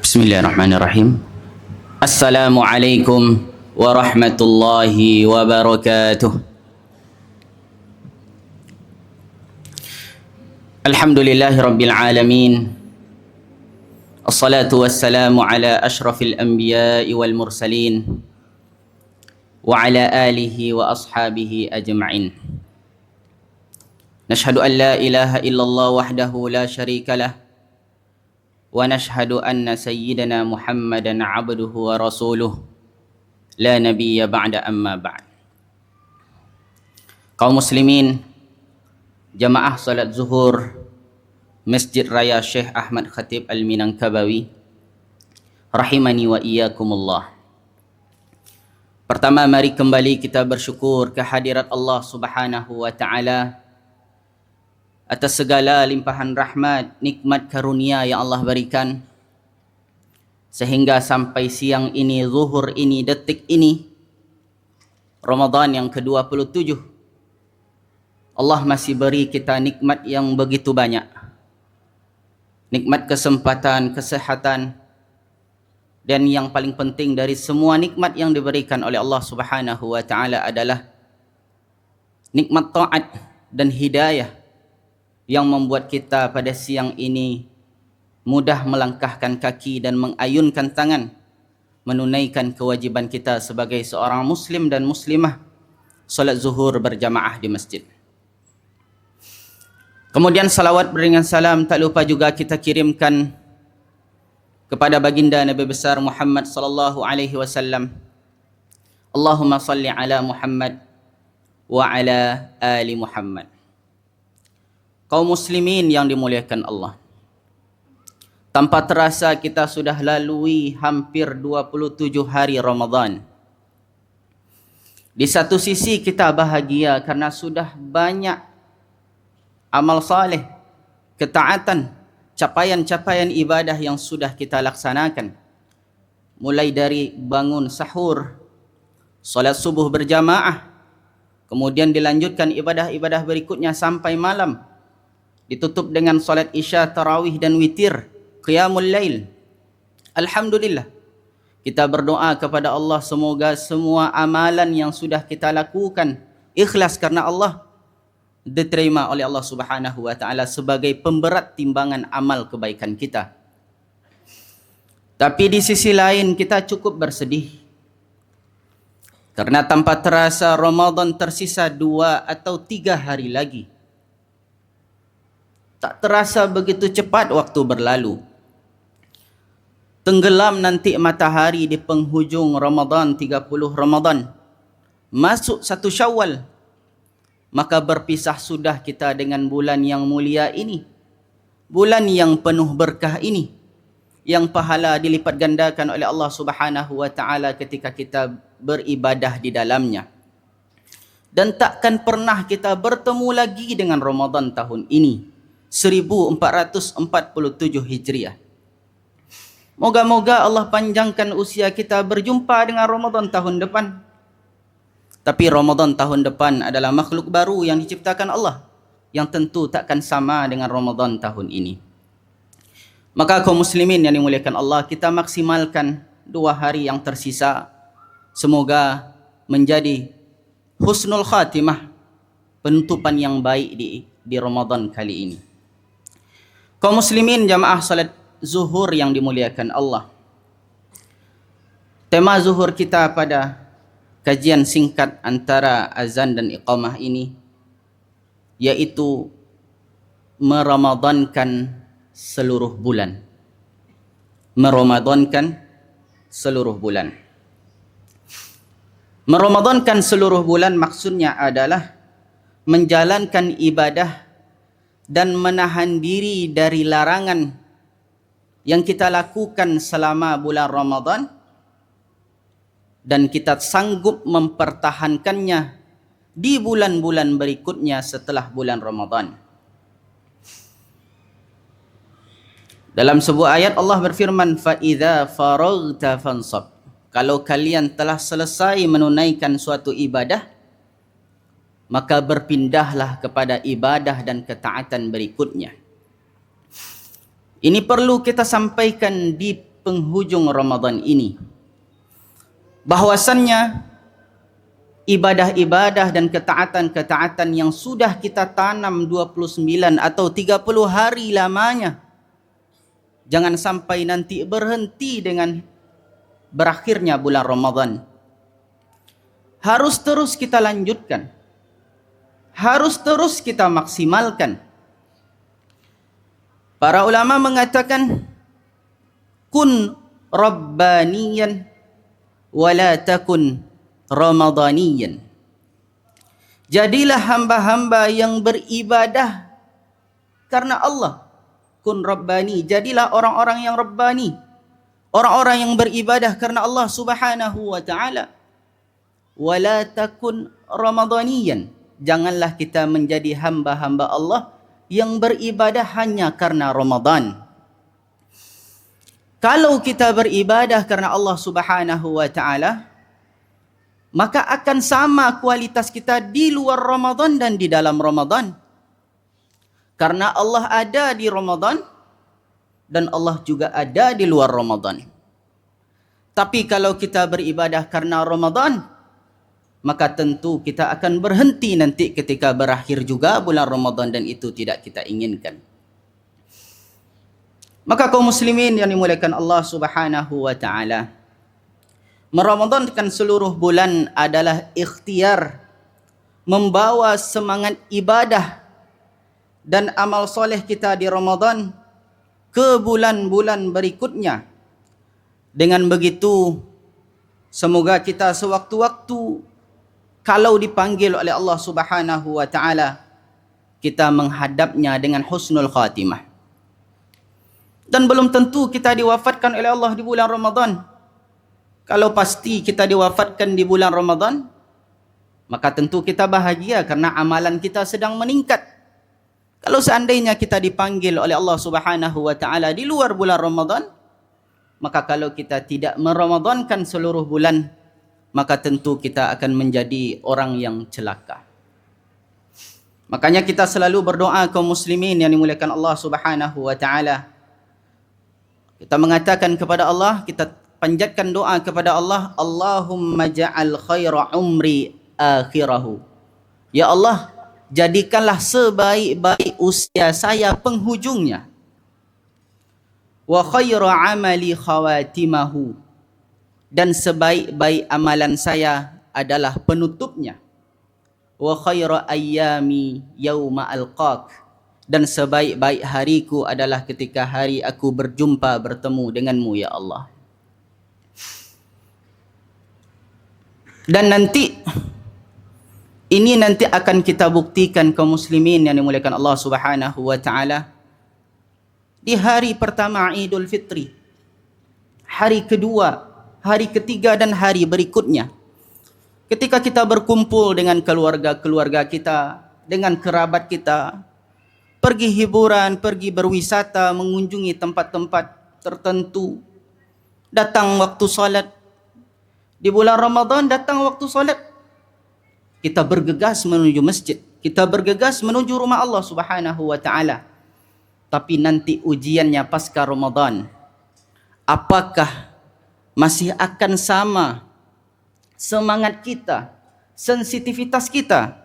Bismillahirrahmanirrahim. Assalamualaikum warahmatullahi wabarakatuh. Alhamdulillahi rabbil alamin. Assalatu wassalamu ala ashrafil anbiya'i wal mursalin wa ala alihi wa ashabihi ajma'in. Nashhadu an la ilaha illallah wahdahu la syarika lah wa nashhadu anna sayyidana Muhammadan abduhu wa rasuluh la nabiyya ba'da amma ba'd. Kaum muslimin, jamaah salat zuhur Masjid Raya Syekh Ahmad Khatib Al-Minangkabawi, rahimani wa iyyakumullah. Pertama, mari kembali kita bersyukur kehadirat Allah Subhanahu wa taala atas segala limpahan rahmat, nikmat karunia yang Allah berikan sehingga sampai siang ini, zuhur ini, detik ini, Ramadan yang ke-27, Allah masih beri kita nikmat yang begitu banyak. Nikmat kesempatan, kesehatan, dan yang paling penting dari semua nikmat yang diberikan oleh Allah Subhanahu wa taala adalah nikmat taat dan hidayah yang membuat kita pada siang ini mudah melangkahkan kaki dan mengayunkan tangan menunaikan kewajiban kita sebagai seorang muslim dan muslimah, salat zuhur berjamaah di masjid. Kemudian salawat beriringan salam tak lupa juga kita kirimkan kepada baginda Nabi besar Muhammad sallallahu alaihi wasallam. Allahumma salli ala Muhammad wa ala ali Muhammad. Kaum muslimin yang dimuliakan Allah, tanpa terasa kita sudah lalui hampir 27 hari Ramadan. Di satu sisi kita bahagia karena sudah banyak amal saleh, ketaatan, capaian-capaian ibadah yang sudah kita laksanakan. Mulai dari bangun sahur, salat subuh berjamaah, kemudian dilanjutkan ibadah-ibadah berikutnya sampai malam. Ditutup dengan salat isya, tarawih dan witir, qiyamul lail. Alhamdulillah. Kita berdoa kepada Allah semoga semua amalan yang sudah kita lakukan ikhlas karena Allah diterima oleh Allah Subhanahu wa taala sebagai pemberat timbangan amal kebaikan kita. Tapi di sisi lain kita cukup bersedih karena tanpa terasa Ramadan tersisa 2 atau 3 hari lagi. Tak terasa begitu cepat waktu berlalu. Tenggelam nanti matahari di penghujung Ramadan, 30 Ramadan. Masuk 1 Syawal. Maka berpisah sudah kita dengan bulan yang mulia ini. Bulan yang penuh berkah ini. Yang pahala dilipat gandakan oleh Allah Subhanahu wa taala ketika kita beribadah di dalamnya. Dan takkan pernah kita bertemu lagi dengan Ramadan tahun ini. 1447 Hijriah. Moga-moga Allah panjangkan usia kita berjumpa dengan Ramadan tahun depan. Tapi Ramadan tahun depan adalah makhluk baru yang diciptakan Allah, yang tentu takkan sama dengan Ramadan tahun ini. Maka kaum muslimin yang dimuliakan Allah, kita maksimalkan 2 hari yang tersisa. Semoga menjadi husnul khatimah, penutupan yang baik di Ramadan kali ini. Kaum muslimin jamaah salat zuhur yang dimuliakan Allah. Tema zuhur kita pada kajian singkat antara azan dan iqamah ini yaitu meramadankan seluruh bulan. Meramadankan seluruh bulan. Meramadankan seluruh bulan maksudnya adalah menjalankan ibadah dan menahan diri dari larangan yang kita lakukan selama bulan Ramadan dan kita sanggup mempertahankannya di bulan-bulan berikutnya setelah bulan Ramadan. Dalam sebuah ayat Allah berfirman, فَإِذَا فَرَغْتَ فَانْصَبْ. Kalau kalian telah selesai menunaikan suatu ibadah, maka berpindahlah kepada ibadah dan ketaatan berikutnya. Ini perlu kita sampaikan di penghujung Ramadan ini, bahwasannya ibadah-ibadah dan ketaatan-ketaatan yang sudah kita tanam 29 atau 30 hari lamanya, jangan sampai nanti berhenti dengan berakhirnya bulan Ramadan. Harus terus kita lanjutkan, harus terus kita maksimalkan. Para ulama mengatakan, kun rabbaniyan wala takun ramadaniyan. Jadilah hamba-hamba yang beribadah karena Allah. Kun rabbani, jadilah orang-orang yang rabbani, orang-orang yang beribadah karena Allah Subhanahu wa taala. Wala takun ramadaniyan, janganlah kita menjadi hamba-hamba Allah yang beribadah hanya karena Ramadan. Kalau kita beribadah karena Allah Subhanahu wa taala, maka akan sama kualitas kita di luar Ramadan dan di dalam Ramadan. Karena Allah ada di Ramadan dan Allah juga ada di luar Ramadan. Tapi kalau kita beribadah karena Ramadan, maka tentu kita akan berhenti nanti ketika berakhir juga bulan Ramadan, dan itu tidak kita inginkan. Maka kaum muslimin yang dimuliakan Allah Subhanahu wa taala, meramadankan seluruh bulan adalah ikhtiar membawa semangat ibadah dan amal soleh kita di Ramadan ke bulan-bulan berikutnya. Dengan begitu, semoga kita sewaktu-waktu kalau dipanggil oleh Allah Subhanahu wa taala, kita menghadapnya dengan husnul khatimah. Dan belum tentu kita diwafatkan oleh Allah di bulan Ramadan. Kalau pasti kita diwafatkan di bulan Ramadan, maka tentu kita bahagia karena amalan kita sedang meningkat. Kalau seandainya kita dipanggil oleh Allah Subhanahu wa taala di luar bulan Ramadan, maka kalau kita tidak meramadankan seluruh bulan, maka tentu kita akan menjadi orang yang celaka. Makanya kita selalu berdoa kaum muslimin yang dimuliakan Allah Subhanahu wa taala. Kita mengatakan kepada Allah, kita panjatkan doa kepada Allah, Allahumma ja'al khaira umri akhirahu. Ya Allah, jadikanlah sebaik-baik usia saya penghujungnya. Wa khaira amali khawatimahu, dan sebaik-baik amalan saya adalah penutupnya. Wa khaira ayyami yauma alqaq, dan sebaik-baik hariku adalah ketika hari aku berjumpa bertemu denganmu ya Allah. Dan nanti akan kita buktikan kaum muslimin yang dimuliakan Allah Subhanahu wa taala di hari pertama Idul Fitri, hari kedua, hari ketiga dan hari berikutnya. Ketika kita berkumpul dengan keluarga-keluarga kita, dengan kerabat kita, pergi hiburan, pergi berwisata, mengunjungi tempat-tempat tertentu, datang waktu salat. Di bulan Ramadan datang waktu salat, kita bergegas menuju masjid, kita bergegas menuju rumah Allah Subhanahu wa taala. Tapi nanti ujiannya pasca Ramadan, apakah masih akan sama semangat kita, sensitivitas kita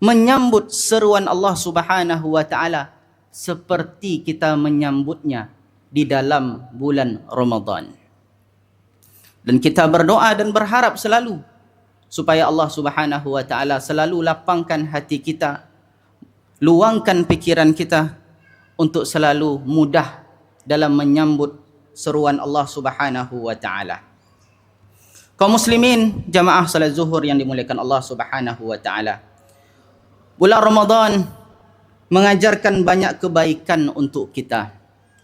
menyambut seruan Allah Subhanahu wa taala seperti kita menyambutnya di dalam bulan Ramadan? Dan kita berdoa dan berharap selalu supaya Allah Subhanahu wa taala selalu lapangkan hati kita, luangkan pikiran kita untuk selalu mudah dalam menyambut seruan Allah Subhanahu wa taala. Kaum muslimin jamaah salat zuhur yang dimuliakan Allah Subhanahu wa taala, bulan Ramadan mengajarkan banyak kebaikan untuk kita.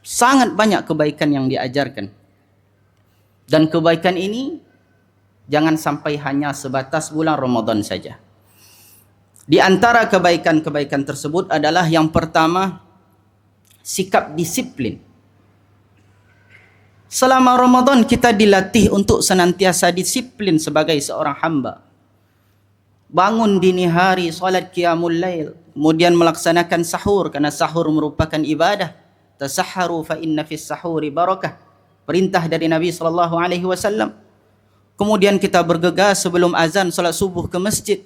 Sangat banyak kebaikan yang diajarkan. Dan kebaikan ini jangan sampai hanya sebatas bulan Ramadan saja. Di antara kebaikan-kebaikan tersebut adalah yang pertama, sikap disiplin. Selama Ramadan kita dilatih untuk senantiasa disiplin sebagai seorang hamba. Bangun dini hari, salat qiyamul lail, kemudian melaksanakan sahur, karena sahur merupakan ibadah. Tasahharu fa inna fis sahuri barakah. perintah dari Nabi SAW. Kemudian kita bergegas sebelum azan solat subuh ke masjid.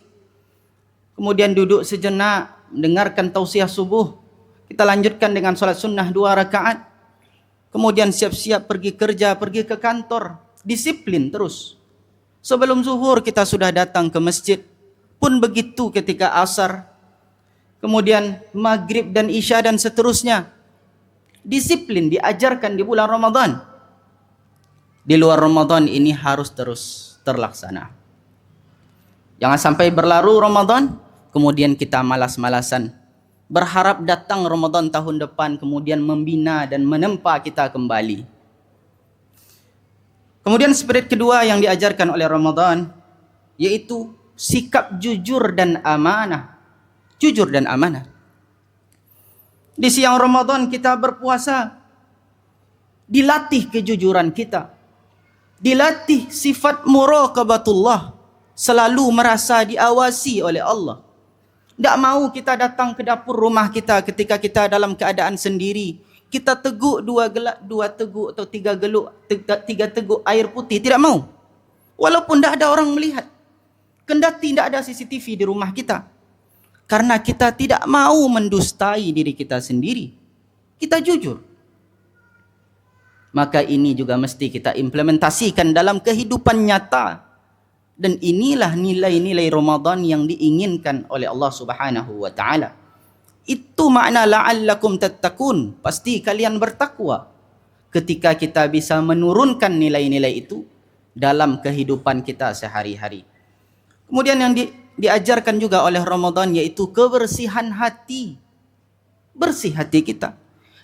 Kemudian duduk sejenak, mendengarkan tausiah subuh. Kita lanjutkan dengan solat sunnah 2 rakaat. Kemudian siap-siap pergi kerja, pergi ke kantor. Disiplin terus. Sebelum zuhur kita sudah datang ke masjid. Pun begitu ketika asar. Kemudian maghrib dan isya dan seterusnya. Disiplin diajarkan di bulan Ramadan. Di luar Ramadan ini harus terus terlaksana. Jangan sampai berlalu Ramadan, kemudian kita malas-malasan. Berharap datang Ramadan tahun depan, kemudian membina dan menempa kita kembali. Kemudian spirit kedua yang diajarkan oleh Ramadan, yaitu sikap jujur dan amanah. Jujur dan amanah. Di siang Ramadan kita berpuasa, dilatih kejujuran kita, dilatih sifat muraqabatullah, selalu merasa diawasi oleh Allah. Tak mau kita datang ke dapur rumah kita ketika kita dalam keadaan sendiri, kita teguk 2 teguk atau 3 teguk air putih, tidak mau. Walaupun tak ada orang melihat, kendati tak ada CCTV di rumah kita. Karena kita tidak mau mendustai diri kita sendiri. Kita jujur. Maka ini juga mesti kita implementasikan dalam kehidupan nyata. Dan inilah nilai-nilai Ramadan yang diinginkan oleh Allah Subhanahu wa taala. Itu makna la'allakum tattaqun. Pasti kalian bertakwa. Ketika kita bisa menurunkan nilai-nilai itu dalam kehidupan kita sehari-hari. Kemudian yang diajarkan juga oleh Ramadan yaitu kebersihan hati. Bersih hati kita.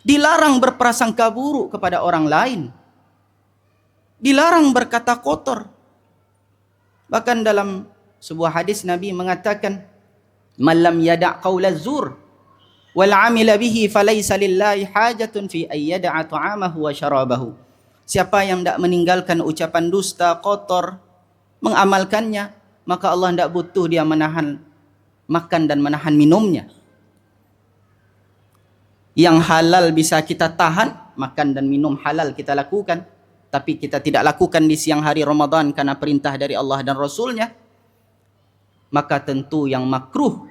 Dilarang berprasangka buruk kepada orang lain. Dilarang berkata kotor. Bahkan dalam sebuah hadis Nabi mengatakan, "Man lam yada' qaula zur wal 'amila bihi falaysa lillahi hajatun fi ay yada'a ta'amahu wa syarabahu." Siapa yang tidak meninggalkan ucapan dusta, kotor, mengamalkannya, maka Allah tidak butuh dia menahan makan dan menahan minumnya. Yang halal bisa kita tahan, makan dan minum halal kita lakukan. Tapi kita tidak lakukan di siang hari Ramadan karena perintah dari Allah dan Rasulnya. Maka tentu yang makruh,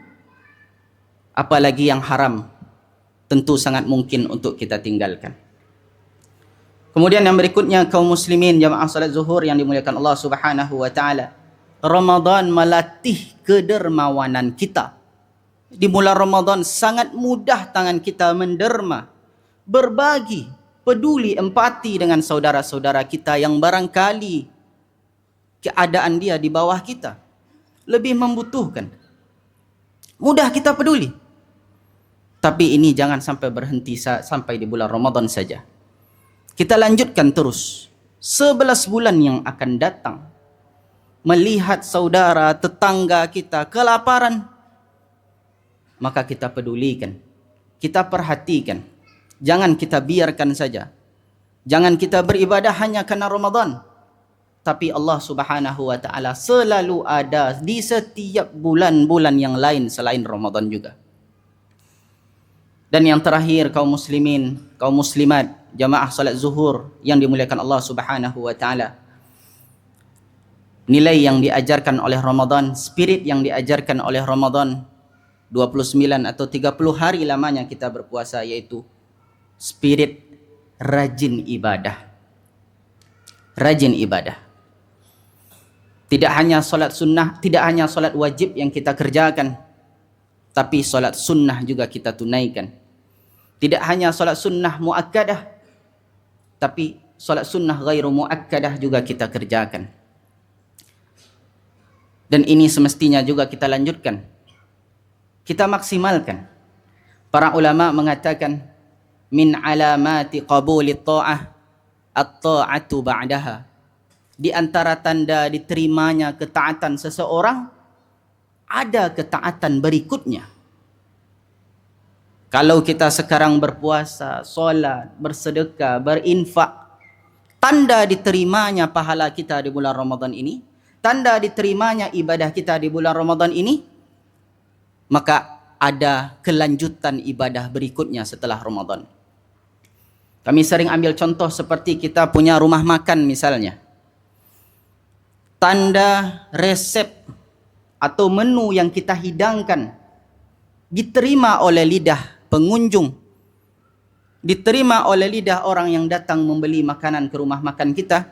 apalagi yang haram, tentu sangat mungkin untuk kita tinggalkan. Kemudian yang berikutnya, kaum muslimin jamaah salat zuhur yang dimuliakan Allah Subhanahu wa taala. Ramadan melatih kedermawanan kita. Di bulan Ramadan sangat mudah tangan kita menderma, berbagi, peduli, empati dengan saudara-saudara kita yang barangkali keadaan dia di bawah kita, lebih membutuhkan. Mudah kita peduli. Tapi ini jangan sampai berhenti sampai di bulan Ramadan saja. Kita lanjutkan terus. 11 bulan yang akan datang. Melihat saudara, tetangga kita kelaparan, maka kita pedulikan, kita perhatikan. Jangan kita biarkan saja. Jangan kita beribadah hanya karena Ramadan. Tapi Allah Subhanahu wa taala selalu ada di setiap bulan-bulan yang lain selain Ramadan juga. Dan yang terakhir, kaum muslimin, kaum muslimat, jamaah salat zuhur yang dimuliakan Allah Subhanahu wa taala. Nilai yang diajarkan oleh Ramadan, spirit yang diajarkan oleh Ramadan, 29 atau 30 hari lamanya kita berpuasa, yaitu spirit rajin ibadah. Rajin ibadah. Tidak hanya solat sunnah, tidak hanya solat wajib yang kita kerjakan, tapi solat sunnah juga kita tunaikan. Tidak hanya solat sunnah muakkadah, tapi solat sunnah ghairu muakkadah juga kita kerjakan. Dan ini semestinya juga kita lanjutkan. Kita maksimalkan. Para ulama mengatakan, min alamati qabulit ta'ah at-ta'atu ba'daha. Di antara tanda diterimanya ketaatan seseorang, ada ketaatan berikutnya. Kalau kita sekarang berpuasa, solat, bersedekah, berinfak, tanda diterimanya pahala kita di bulan Ramadan ini, tanda diterimanya ibadah kita di bulan Ramadan ini, maka ada kelanjutan ibadah berikutnya setelah Ramadan. Kami sering ambil contoh seperti kita punya rumah makan misalnya. Tanda resep atau menu yang kita hidangkan diterima oleh lidah pengunjung, diterima oleh lidah orang yang datang membeli makanan ke rumah makan kita,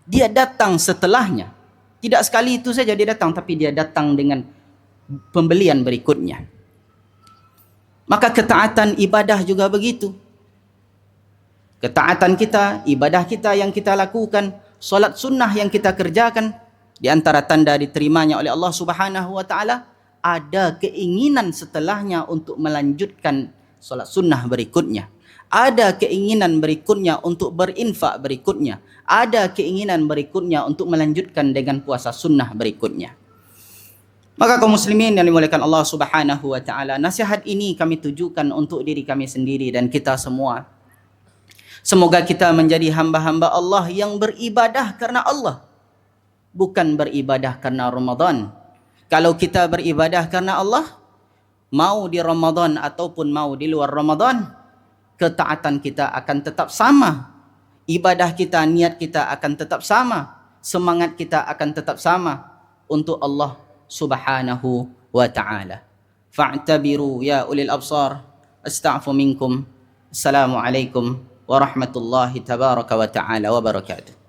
dia datang setelahnya. Tidak sekali itu saja dia datang, tapi dia datang dengan pembelian berikutnya. Maka ketaatan ibadah juga begitu. Ketaatan kita, ibadah kita yang kita lakukan, solat sunnah yang kita kerjakan, di antara tanda diterimanya oleh Allah Subhanahu wa taala, ada keinginan setelahnya untuk melanjutkan solat sunnah berikutnya. Ada keinginan berikutnya untuk berinfak berikutnya. Ada keinginan berikutnya untuk melanjutkan dengan puasa sunnah berikutnya. Maka kaum muslimin yang dimuliakan Allah Subhanahu wa taala, nasihat ini kami tujukan untuk diri kami sendiri dan kita semua. Semoga kita menjadi hamba-hamba Allah yang beribadah karena Allah, bukan beribadah karena Ramadan. Kalau kita beribadah karena Allah, mau di Ramadan ataupun mau di luar Ramadan, ketaatan kita akan tetap sama. Ibadah kita, niat kita akan tetap sama. Semangat kita akan tetap sama untuk Allah Subhanahu wa ta'ala. Fa'tabiru ya ulil absar. Astagfu minkum. Assalamualaikum warahmatullahi tabaraka wa ta'ala wa barakatuh.